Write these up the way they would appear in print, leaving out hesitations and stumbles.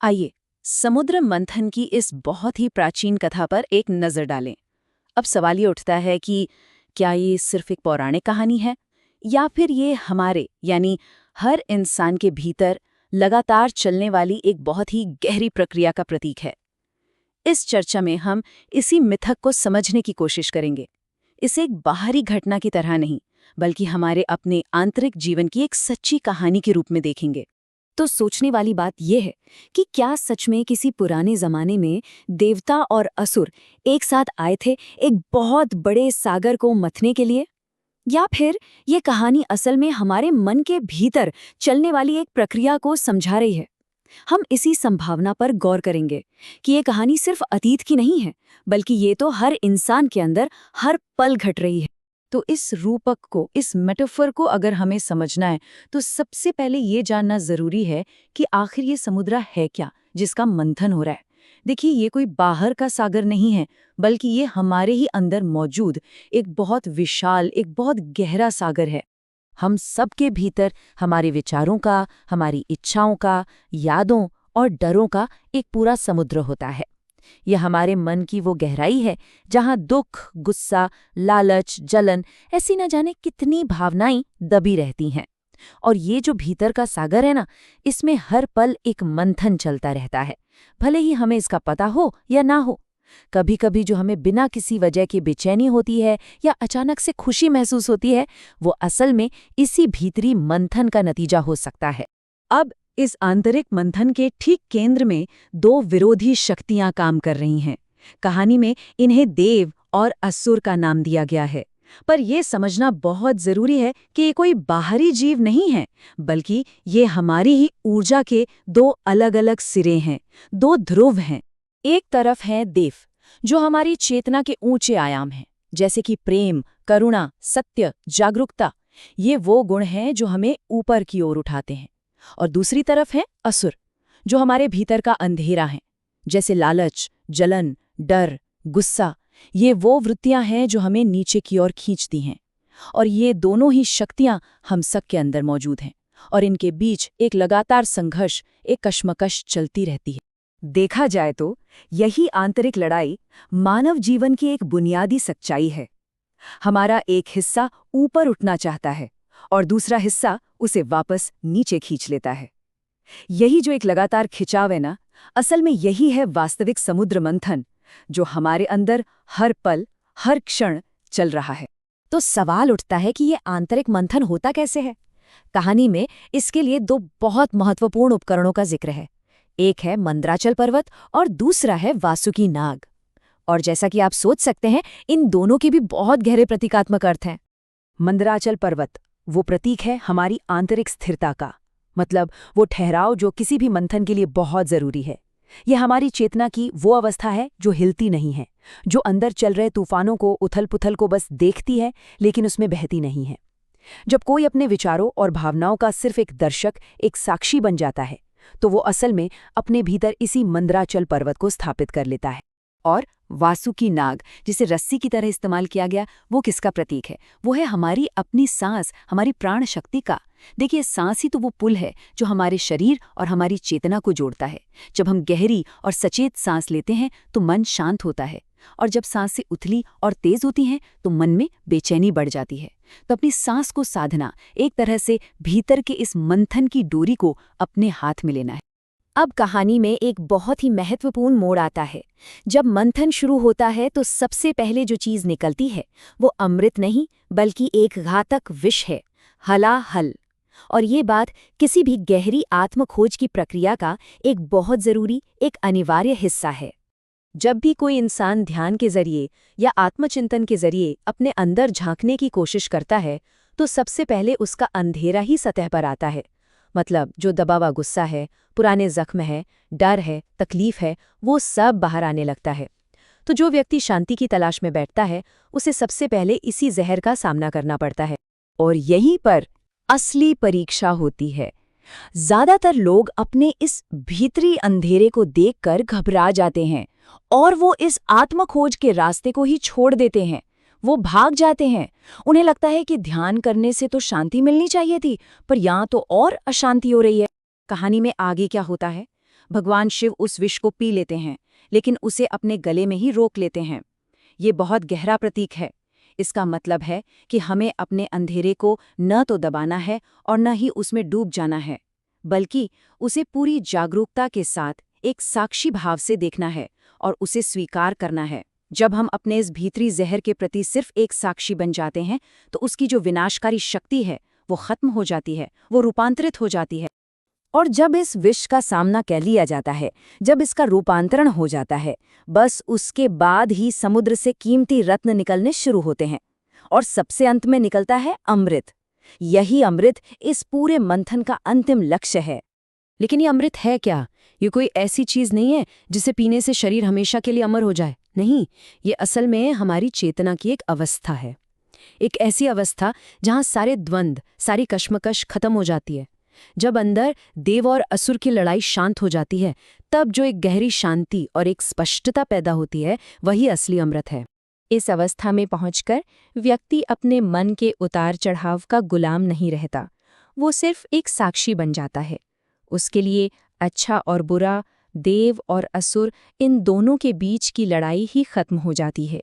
आइए समुद्र मंथन की इस बहुत ही प्राचीन कथा पर एक नज़र डालें। अब सवाल ये उठता है कि क्या ये सिर्फ एक पौराणिक कहानी है या फिर ये हमारे यानी हर इंसान के भीतर लगातार चलने वाली एक बहुत ही गहरी प्रक्रिया का प्रतीक है। इस चर्चा में हम इसी मिथक को समझने की कोशिश करेंगे। इसे एक बाहरी घटना की तरह नहीं, बल्कि हमारे अपने आंतरिक जीवन की एक सच्ची कहानी के रूप में देखेंगे। तो सोचने वाली बात यह है कि क्या सच में किसी पुराने जमाने में देवता और असुर एक साथ आए थे एक बहुत बड़े सागर को मथने के लिए? या फिर ये कहानी असल में हमारे मन के भीतर चलने वाली एक प्रक्रिया को समझा रही है? हम इसी संभावना पर गौर करेंगे कि ये कहानी सिर्फ अतीत की नहीं है, बल्कि ये तो हर इंसान के अंदर हर पल घट रही है। तो इस रूपक को, इस मेटाफर को अगर हमें समझना है तो सबसे पहले ये जानना जरूरी है कि आखिर ये समुद्र है क्या जिसका मंथन हो रहा है। देखिए, ये कोई बाहर का सागर नहीं है, बल्कि ये हमारे ही अंदर मौजूद एक बहुत विशाल, एक बहुत गहरा सागर है। हम सबके भीतर हमारे विचारों का, हमारी इच्छाओं का, यादों और डरों का एक पूरा समुद्र होता है। यह हमारे मन की वो गहराई है जहाँ दुख, गुस्सा, लालच, जलन, ऐसी न जाने कितनी भावनाएं दबी रहती हैं। और ये जो भीतर का सागर है ना, इसमें हर पल एक मंथन चलता रहता है, भले ही हमें इसका पता हो या ना हो। कभी कभी जो हमें बिना किसी वजह की बेचैनी होती है या अचानक से खुशी महसूस होती है, वो असल में इसी भीतरी मंथन का नतीजा हो सकता है। अब इस आंतरिक मंथन के ठीक केंद्र में दो विरोधी शक्तियां काम कर रही हैं। कहानी में इन्हें देव और असुर का नाम दिया गया है, पर यह समझना बहुत जरूरी है कि ये कोई बाहरी जीव नहीं है, बल्कि ये हमारी ही ऊर्जा के दो अलग अलग सिरे हैं, दो ध्रुव हैं। एक तरफ है देव, जो हमारी चेतना के ऊंचे आयाम हैं, जैसे कि प्रेम, करुणा, सत्य, जागरूकता। ये वो गुण हैं जो हमें ऊपर की ओर उठाते हैं। और दूसरी तरफ है असुर, जो हमारे भीतर का अंधेरा है, जैसे लालच, जलन, डर, गुस्सा। ये वो वृत्तियां हैं जो हमें नीचे की ओर खींचती हैं। और ये दोनों ही शक्तियां हम सबके अंदर मौजूद हैं, और इनके बीच एक लगातार संघर्ष, एक कशमकश चलती रहती है। देखा जाए तो यही आंतरिक लड़ाई मानव जीवन की एक बुनियादी सच्चाई है। हमारा एक हिस्सा ऊपर उठना चाहता है और दूसरा हिस्सा उसे वापस नीचे खींच लेता है। यही जो एक लगातार खिंचाव है ना, असल में यही है वास्तविक समुद्र मंथन, जो हमारे अंदर हर पल, हर क्षण चल रहा है। तो सवाल उठता है कि ये आंतरिक मंथन होता कैसे है? कहानी में इसके लिए दो बहुत महत्वपूर्ण उपकरणों का जिक्र है। एक है मंदराचल पर्वत और दूसरा है वासुकी नाग। और जैसा कि आप सोच सकते हैं, इन दोनों के भी बहुत गहरे प्रतीकात्मक अर्थ हैं। मंदराचल पर्वत वो प्रतीक है हमारी आंतरिक स्थिरता का, मतलब वो ठहराव जो किसी भी मंथन के लिए बहुत जरूरी है। यह हमारी चेतना की वो अवस्था है जो हिलती नहीं है, जो अंदर चल रहे तूफानों को, उथल पुथल को बस देखती है, लेकिन उसमें बहती नहीं है। जब कोई अपने विचारों और भावनाओं का सिर्फ एक दर्शक, एक साक्षी बन जाता है, तो वो असल में अपने भीतर इसी मंदराचल पर्वत को स्थापित कर लेता है। और वासुकी नाग, जिसे रस्सी की तरह इस्तेमाल किया गया, वो किसका प्रतीक है? वो है हमारी अपनी सांस, हमारी प्राण शक्ति का। देखिए, सांस ही तो वो पुल है जो हमारे शरीर और हमारी चेतना को जोड़ता है। जब हम गहरी और सचेत सांस लेते हैं तो मन शांत होता है, और जब सांसें उथली और तेज होती हैं तो मन में बेचैनी बढ़ जाती है। तो अपनी सांस को साधना, एक तरह से भीतर के इस मंथन की डोरी को अपने हाथ में लेना है। अब कहानी में एक बहुत ही महत्वपूर्ण मोड़ आता है। जब मंथन शुरू होता है तो सबसे पहले जो चीज निकलती है वो अमृत नहीं, बल्कि एक घातक विष है, हलाहल। और ये बात किसी भी गहरी आत्मखोज की प्रक्रिया का एक बहुत जरूरी, एक अनिवार्य हिस्सा है। जब भी कोई इंसान ध्यान के जरिए या आत्मचिंतन के जरिए अपने अंदर झांकने की कोशिश करता है, तो सबसे पहले उसका अंधेरा ही सतह पर आता है। मतलब जो दबा हुआ गुस्सा है, पुराने जख्म है, डर है, तकलीफ है, वो सब बाहर आने लगता है। तो जो व्यक्ति शांति की तलाश में बैठता है, उसे सबसे पहले इसी जहर का सामना करना पड़ता है। और यहीं पर असली परीक्षा होती है। ज्यादातर लोग अपने इस भीतरी अंधेरे को देखकर घबरा जाते हैं और वो इस आत्मखोज के रास्ते को ही छोड़ देते हैं। वो भाग जाते हैं। उन्हें लगता है कि ध्यान करने से तो शांति मिलनी चाहिए थी, पर यहाँ तो और अशांति हो रही है। कहानी में आगे क्या होता है? भगवान शिव उस विष को पी लेते हैं, लेकिन उसे अपने गले में ही रोक लेते हैं। ये बहुत गहरा प्रतीक है। इसका मतलब है कि हमें अपने अंधेरे को न तो दबाना है और न ही उसमें डूब जाना है, बल्कि उसे पूरी जागरूकता के साथ एक साक्षी भाव से देखना है और उसे स्वीकार करना है। जब हम अपने इस भीतरी जहर के प्रति सिर्फ एक साक्षी बन जाते हैं, तो उसकी जो विनाशकारी शक्ति है वो खत्म हो जाती है, वो रूपांतरित हो जाती है। और जब इस विष का सामना कर लिया जाता है, जब इसका रूपांतरण हो जाता है, बस उसके बाद ही समुद्र से कीमती रत्न निकलने शुरू होते हैं। और सबसे अंत में निकलता है अमृत। यही अमृत इस पूरे मंथन का अंतिम लक्ष्य है। लेकिन ये अमृत है क्या? ये कोई ऐसी चीज नहीं है जिसे पीने से शरीर हमेशा के लिए अमर हो जाए। नहीं, ये असल में हमारी चेतना की एक अवस्था है। एक ऐसी अवस्था जहां सारे द्वंद्व, सारी कश्मकश खत्म हो जाती है। जब अंदर देव और असुर की लड़ाई शांत हो जाती है, तब जो एक गहरी शांति और एक स्पष्टता पैदा होती है, वही असली अमृत है। इस अवस्था में पहुंचकर व्यक्ति अपने मन के उतार चढ़ाव का गुलाम नहीं रहता, वो सिर्फ एक साक्षी बन जाता है। उसके लिए अच्छा और बुरा, देव और असुर, इन दोनों के बीच की लड़ाई ही खत्म हो जाती है।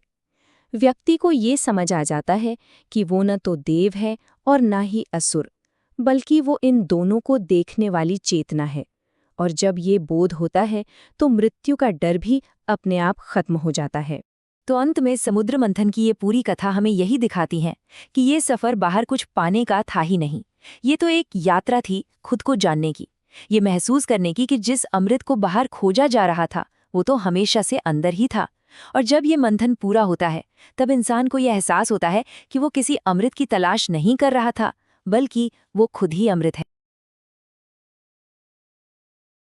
व्यक्ति को ये समझ आ जाता है कि वो न तो देव है और न ही असुर, बल्कि वो इन दोनों को देखने वाली चेतना है। और जब ये बोध होता है तो मृत्यु का डर भी अपने आप खत्म हो जाता है। तो अंत में समुद्र मंथन की ये पूरी कथा हमें यही दिखाती है कि ये सफ़र बाहर कुछ पाने का था ही नहीं। ये तो एक यात्रा थी खुद को जानने की, ये महसूस करने की कि जिस अमृत को बाहर खोजा जा रहा था वो तो हमेशा से अंदर ही था। और जब ये मंथन पूरा होता है, तब इंसान को यह एहसास होता है कि वो किसी अमृत की तलाश नहीं कर रहा था, बल्कि वो खुद ही अमृत है।